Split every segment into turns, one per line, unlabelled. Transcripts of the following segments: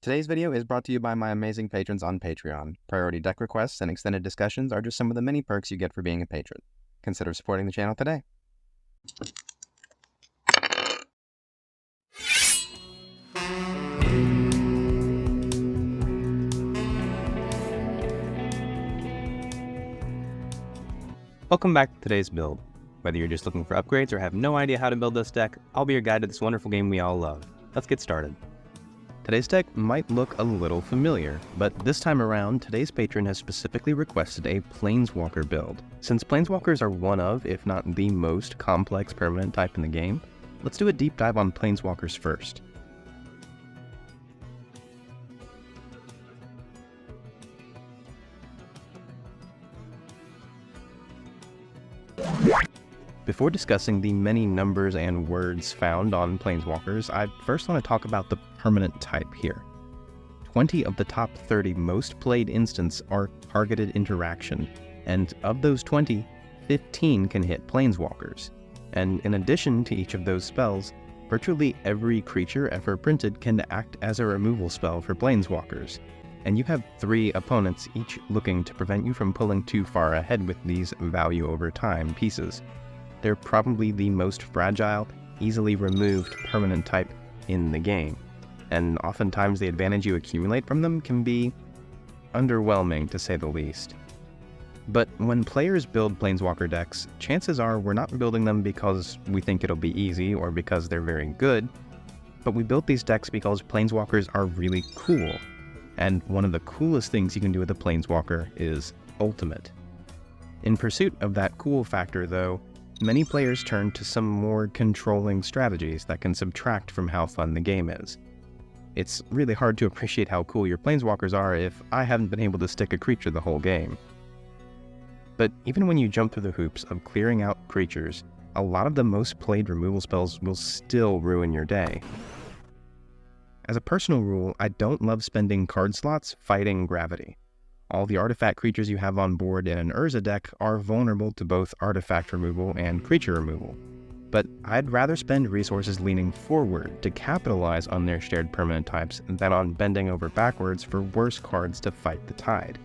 Today's video is brought to you by my amazing patrons on Patreon. Priority deck requests and extended discussions are just some of the many perks you get for being a patron. Consider supporting the channel today. Welcome back to today's build. Whether you're just looking for upgrades or have no idea how to build this deck, I'll be your guide to this wonderful game we all love. Let's get started. Today's deck might look a little familiar, but this time around, today's patron has specifically requested a Planeswalker build. Since Planeswalkers are one of, if not the most complex permanent type in the game, let's do a deep dive on Planeswalkers first. Before discussing the many numbers and words found on Planeswalkers, I first want to talk about the permanent type here. 20 of the top 30 most played instants are targeted interaction, and of those 20, 15 can hit Planeswalkers. And in addition to each of those spells, virtually every creature ever printed can act as a removal spell for Planeswalkers. And you have 3 opponents, each looking to prevent you from pulling too far ahead with these value over time pieces. They're probably the most fragile, easily removed permanent type in the game, and oftentimes the advantage you accumulate from them can be underwhelming, to say the least. But when players build Planeswalker decks, chances are we're not building them because we think it'll be easy or because they're very good, but we built these decks because Planeswalkers are really cool, and one of the coolest things you can do with a Planeswalker is Ultimate. In pursuit of that cool factor, though, many players turn to some more controlling strategies that can subtract from how fun the game is. It's really hard to appreciate how cool your Planeswalkers are if I haven't been able to stick a creature the whole game. But even when you jump through the hoops of clearing out creatures, a lot of the most played removal spells will still ruin your day. As a personal rule, I don't love spending card slots fighting gravity. All the artifact creatures you have on board in an Urza deck are vulnerable to both artifact removal and creature removal. But I'd rather spend resources leaning forward to capitalize on their shared permanent types than on bending over backwards for worse cards to fight the tide.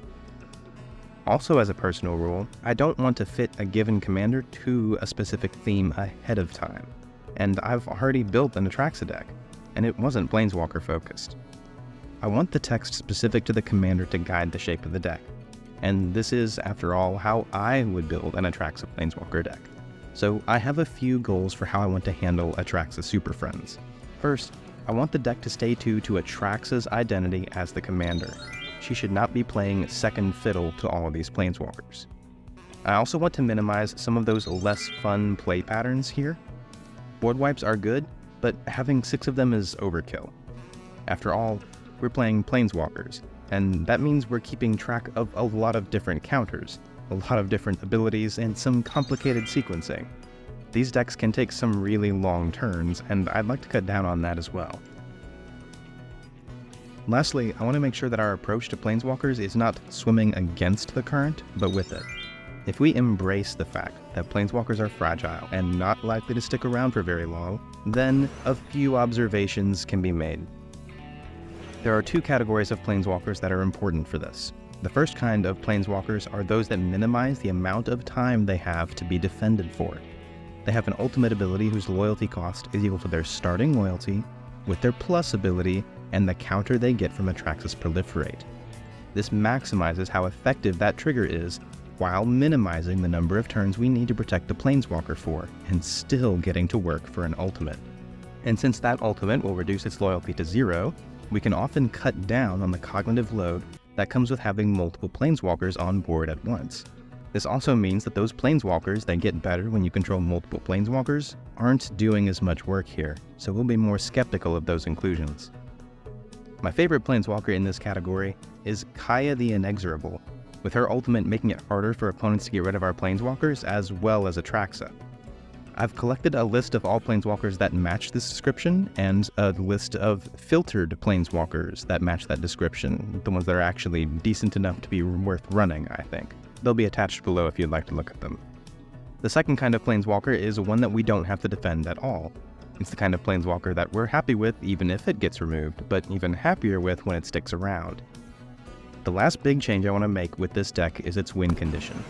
Also, as a personal rule, I don't want to fit a given commander to a specific theme ahead of time. And I've already built an Atraxa deck, and it wasn't Planeswalker focused. I want the text specific to the commander to guide the shape of the deck, and this is, after all, how I would build an Atraxa Planeswalker deck. So I have a few goals for how I want to handle Atraxa Superfriends. First, I want the deck to stay true to Atraxa's identity as the commander. She should not be playing second fiddle to all of these Planeswalkers. I also want to minimize some of those less fun play patterns here. Board wipes are good, but having 6 of them is overkill. After all, we're playing Planeswalkers, and that means we're keeping track of a lot of different counters, a lot of different abilities, and some complicated sequencing. These decks can take some really long turns, and I'd like to cut down on that as well. Lastly, I want to make sure that our approach to Planeswalkers is not swimming against the current, but with it. If we embrace the fact that Planeswalkers are fragile and not likely to stick around for very long, then a few observations can be made. There are 2 categories of Planeswalkers that are important for this. The first kind of Planeswalkers are those that minimize the amount of time they have to be defended for. They have an ultimate ability whose loyalty cost is equal to their starting loyalty, with their plus ability, and the counter they get from Atraxa's Proliferate. This maximizes how effective that trigger is, while minimizing the number of turns we need to protect the Planeswalker for, and still getting to work for an ultimate. And since that ultimate will reduce its loyalty to 0, we can often cut down on the cognitive load that comes with having multiple Planeswalkers on board at once. This also means that those Planeswalkers that get better when you control multiple Planeswalkers aren't doing as much work here, so we'll be more skeptical of those inclusions. My favorite Planeswalker in this category is Kaya the Inexorable, with her ultimate making it harder for opponents to get rid of our Planeswalkers as well as Atraxa. I've collected a list of all Planeswalkers that match this description, and a list of filtered Planeswalkers that match that description, the ones that are actually decent enough to be worth running, I think. They'll be attached below if you'd like to look at them. The second kind of Planeswalker is one that we don't have to defend at all. It's the kind of Planeswalker that we're happy with even if it gets removed, but even happier with when it sticks around. The last big change I want to make with this deck is its win condition.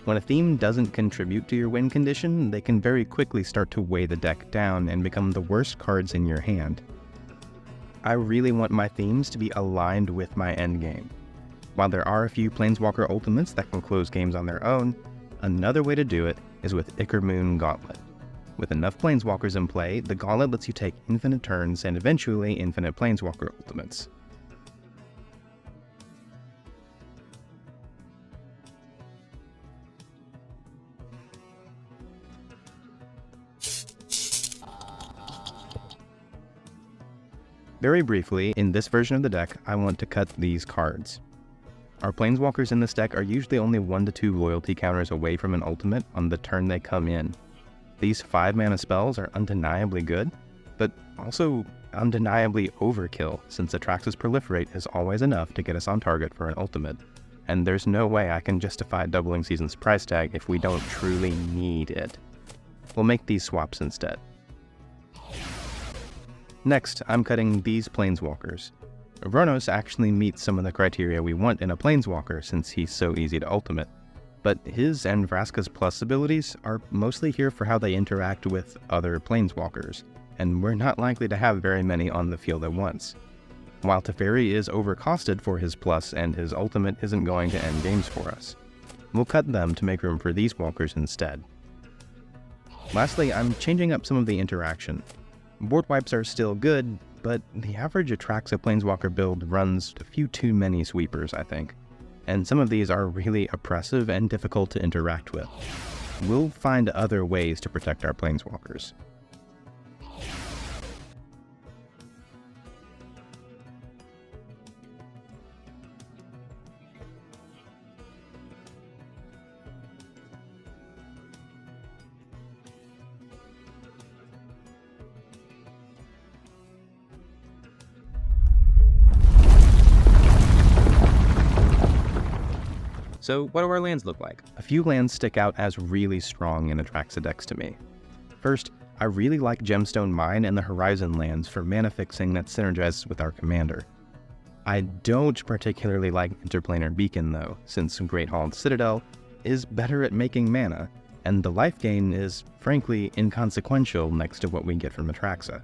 When a theme doesn't contribute to your win condition, they can very quickly start to weigh the deck down and become the worst cards in your hand. I really want my themes to be aligned with my endgame. While there are a few Planeswalker ultimates that can close games on their own, another way to do it is with Ichor-Moon Gauntlet. With enough Planeswalkers in play, the Gauntlet lets you take infinite turns and eventually infinite Planeswalker ultimates. Very briefly, in this version of the deck, I want to cut these cards. Our Planeswalkers in this deck are usually only 1 to 2 loyalty counters away from an ultimate on the turn they come in. These 5-mana spells are undeniably good, but also undeniably overkill, since Atraxa's Proliferate is always enough to get us on target for an ultimate, and there's no way I can justify doubling Season's price tag if we don't truly need it. We'll make these swaps instead. Next, I'm cutting these Planeswalkers. Vronos actually meets some of the criteria we want in a Planeswalker since he's so easy to ultimate, but his and Vraska's plus abilities are mostly here for how they interact with other Planeswalkers, and we're not likely to have very many on the field at once. While Teferi is overcosted for his plus and his ultimate isn't going to end games for us. We'll cut them to make room for these walkers instead. Lastly, I'm changing up some of the interaction. Board wipes are still good, but the average Atraxa Planeswalker build runs a few too many sweepers, I think, and some of these are really oppressive and difficult to interact with. We'll find other ways to protect our Planeswalkers. So what do our lands look like? A few lands stick out as really strong in Atraxa decks to me. First, I really like Gemstone Mine and the Horizon lands for mana fixing that synergizes with our commander. I don't particularly like Interplanar Beacon though, since Great Hall Citadel is better at making mana, and the life gain is, frankly, inconsequential next to what we get from Atraxa.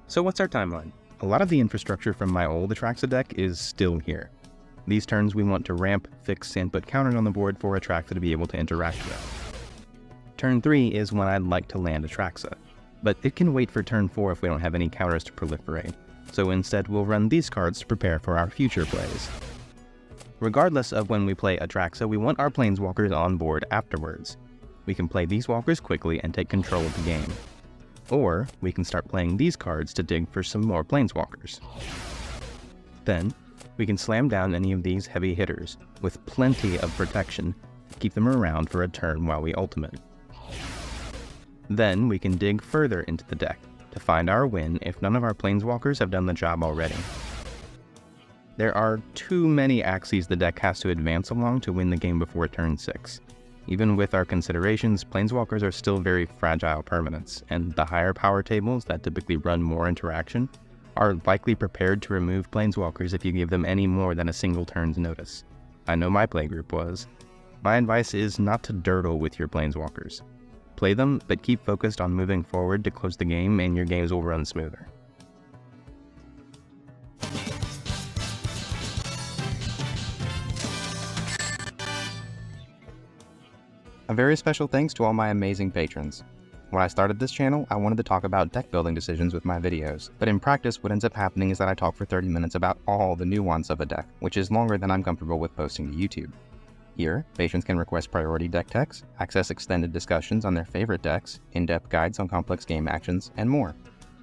So what's our timeline? A lot of the infrastructure from my old Atraxa deck is still here. These turns we want to ramp, fix, and put counters on the board for Atraxa to be able to interact with. Turn 3 is when I'd like to land Atraxa, but it can wait for turn 4 if we don't have any counters to proliferate, so instead we'll run these cards to prepare for our future plays. Regardless of when we play Atraxa, we want our Planeswalkers on board afterwards. We can play these walkers quickly and take control of the game. Or we can start playing these cards to dig for some more Planeswalkers. Then, we can slam down any of these heavy hitters, with plenty of protection, to keep them around for a turn while we ultimate. Then we can dig further into the deck, to find our win if none of our Planeswalkers have done the job already. There are too many axes the deck has to advance along to win the game before turn 6. Even with our considerations, Planeswalkers are still very fragile permanents, and the higher power tables that typically run more interaction are likely prepared to remove Planeswalkers if you give them any more than a single turn's notice. I know my playgroup was. My advice is not to durdle with your Planeswalkers. Play them, but keep focused on moving forward to close the game and your games will run smoother. A very special thanks to all my amazing patrons. When I started this channel, I wanted to talk about deck building decisions with my videos, but in practice what ends up happening is that I talk for 30 minutes about all the nuance of a deck, which is longer than I'm comfortable with posting to YouTube. Here, patrons can request priority deck techs, access extended discussions on their favorite decks, in-depth guides on complex game actions, and more.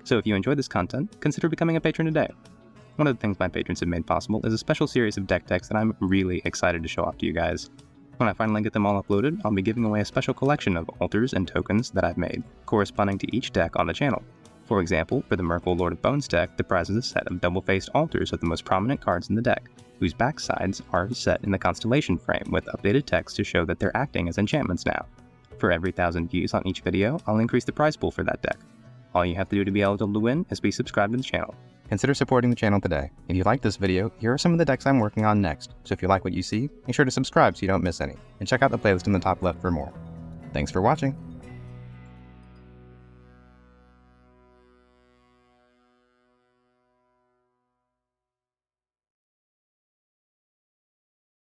So if you enjoy this content, consider becoming a patron today. One of the things my patrons have made possible is a special series of deck techs that I'm really excited to show off to you guys. When I finally get them all uploaded, I'll be giving away a special collection of altars and tokens that I've made, corresponding to each deck on the channel. For example, for the Merkle Lord of Bones deck, the prize is a set of double-faced altars of the most prominent cards in the deck, whose backsides are set in the constellation frame with updated text to show that they're acting as enchantments now. For every 1,000 views on each video, I'll increase the prize pool for that deck. All you have to do to be eligible to win is be subscribed to the channel. Consider supporting the channel today. If you like this video, here are some of the decks I'm working on next, so if you like what you see, make sure to subscribe so you don't miss any, and check out the playlist in the top left for more. Thanks for watching!